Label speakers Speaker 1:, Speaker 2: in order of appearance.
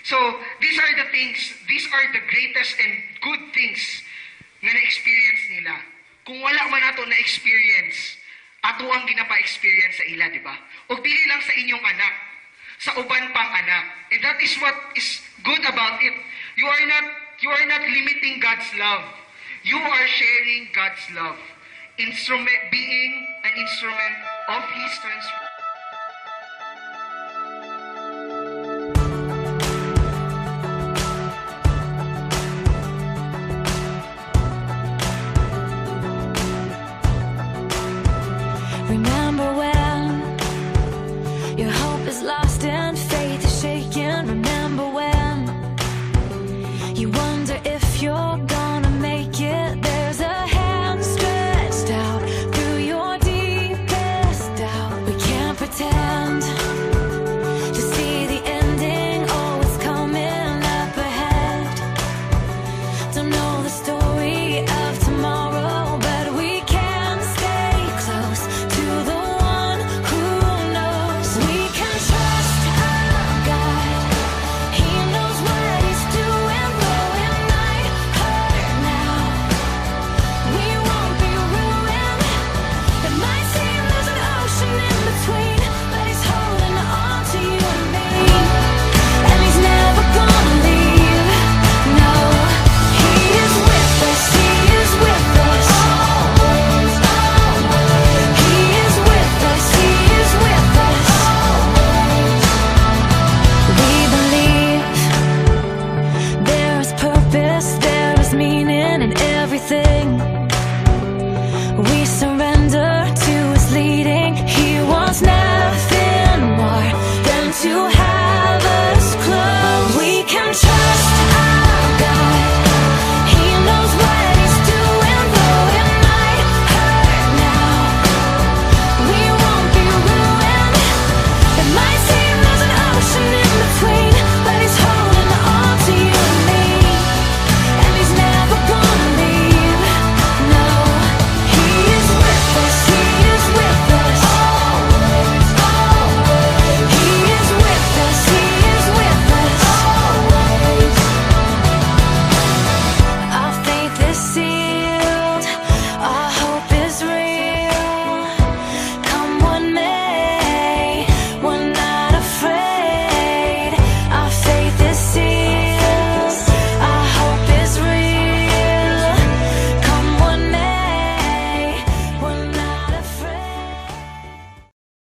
Speaker 1: So, these are the greatest and good things nga na-experience nila. Kung wala man nato na-experience, ato ang ginapa-experience sa ila, di ba? O dili lang sa inyong anak, sa uban pang anak. And that is what is good about it. You are not limiting God's love. You are sharing God's love. Being an instrument of His transformation.